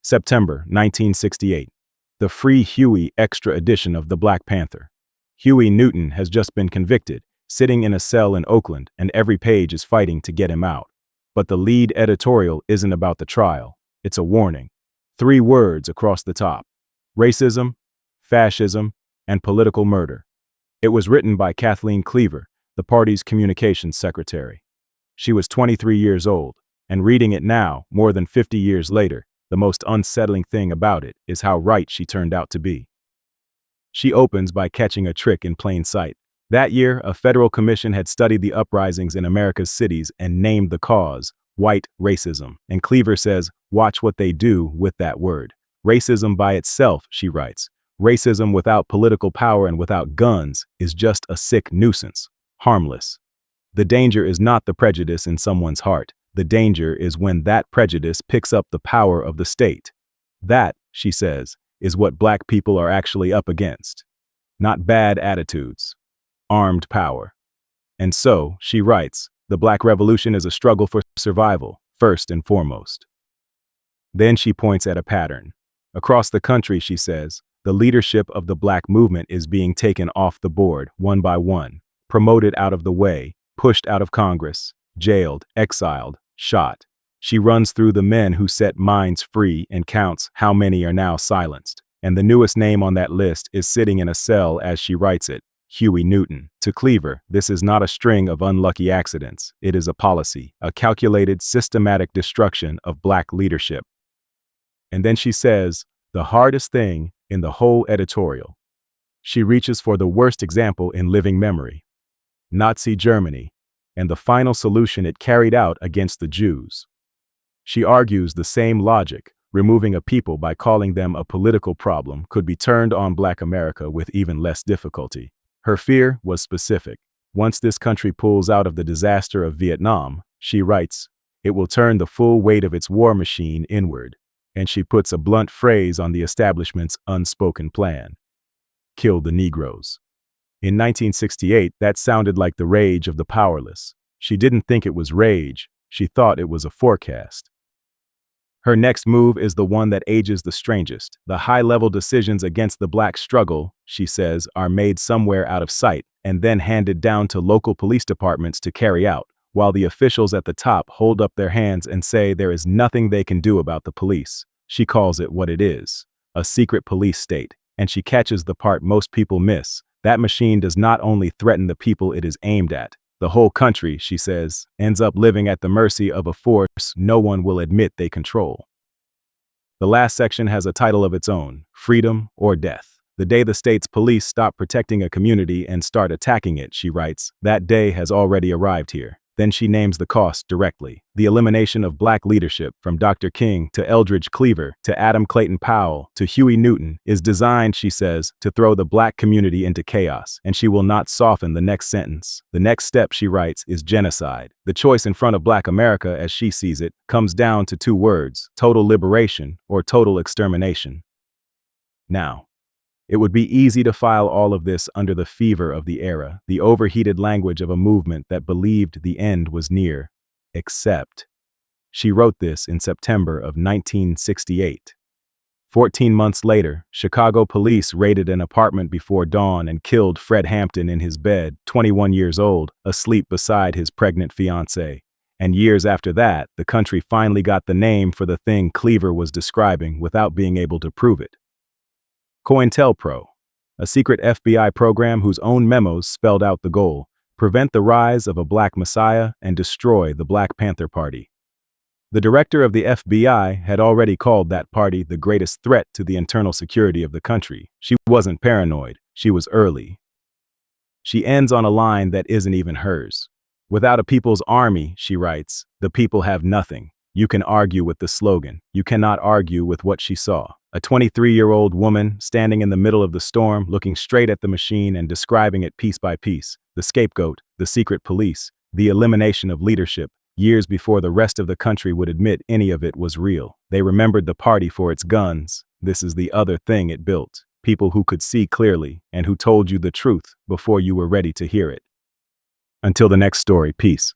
September 1968. The Free Huey Extra edition of the Black Panther. Huey Newton has just been convicted, sitting in a cell in Oakland, and every page is fighting to get him out. But the lead editorial isn't about the trial. It's a warning. 3 words across the top: racism, fascism, and political murder. It was written by Kathleen Cleaver, the party's communications secretary. She was 23 years old, and reading it now, more than 50 years later, the most unsettling thing about it is how right she turned out to be. She opens by catching a trick in plain sight. That year, a federal commission had studied the uprisings in America's cities and named the cause white racism. And Cleaver says, watch what they do with that word. Racism by itself, she writes, racism without political power and without guns is just a sick nuisance, harmless. The danger is not the prejudice in someone's heart. The danger is when that prejudice picks up the power of the state. That, she says, is what black people are actually up against. Not bad attitudes, armed power. And so, she writes, the Black Revolution is a struggle for survival, first and foremost. Then she points at a pattern. Across the country, she says, the leadership of the black movement is being taken off the board, one by one, promoted out of the way, pushed out of Congress, jailed, exiled, shot. She runs through the men who set minds free and counts how many are now silenced. And the newest name on that list is sitting in a cell as she writes it, Huey Newton. To Cleaver, this is not a string of unlucky accidents. It is a policy, a calculated, systematic destruction of black leadership. And then she says, the hardest thing in the whole editorial. She reaches for the worst example in living memory, Nazi Germany, and the final solution it carried out against the Jews. She argues the same logic, removing a people by calling them a political problem, could be turned on Black America with even less difficulty. Her fear was specific. Once this country pulls out of the disaster of Vietnam, she writes, it will turn the full weight of its war machine inward. And she puts a blunt phrase on the establishment's unspoken plan: kill the Negroes. In 1968, that sounded like the rage of the powerless. She didn't think it was rage. She thought it was a forecast. Her next move is the one that ages the strangest. The high-level decisions against the black struggle, she says, are made somewhere out of sight and then handed down to local police departments to carry out, while the officials at the top hold up their hands and say there is nothing they can do about the police. She calls it what it is, a secret police state, and she catches the part most people miss. That machine does not only threaten the people it is aimed at. The whole country, she says, ends up living at the mercy of a force no one will admit they control. The last section has a title of its own, Freedom or Death. The day the state's police stop protecting a community and start attacking it, she writes, that day has already arrived here. Then she names the cost directly. The elimination of black leadership, from Dr. King to Eldridge Cleaver to Adam Clayton Powell to Huey Newton, is designed, she says, to throw the black community into chaos, and she will not soften the next sentence. The next step, she writes, is genocide. The choice in front of Black America, as she sees it, comes down to 2 words: total liberation or total extermination. Now, it would be easy to file all of this under the fever of the era, the overheated language of a movement that believed the end was near. Except, she wrote this in September of 1968. 14 months later, Chicago police raided an apartment before dawn and killed Fred Hampton in his bed, 21 years old, asleep beside his pregnant fiancée. And years after that, the country finally got the name for the thing Cleaver was describing without being able to prove it. COINTELPRO, a secret FBI program whose own memos spelled out the goal: prevent the rise of a black messiah and destroy the Black Panther Party. The director of the FBI had already called that party the greatest threat to the internal security of the country. She wasn't paranoid, she was early. She ends on a line that isn't even hers. Without a people's army, she writes, the people have nothing. You can argue with the slogan. You cannot argue with what she saw. A 23-year-old woman standing in the middle of the storm, looking straight at the machine and describing it piece by piece. The scapegoat, the secret police, the elimination of leadership, years before the rest of the country would admit any of it was real. They remembered the party for its guns. This is the other thing it built. People who could see clearly and who told you the truth before you were ready to hear it. Until the next story, peace.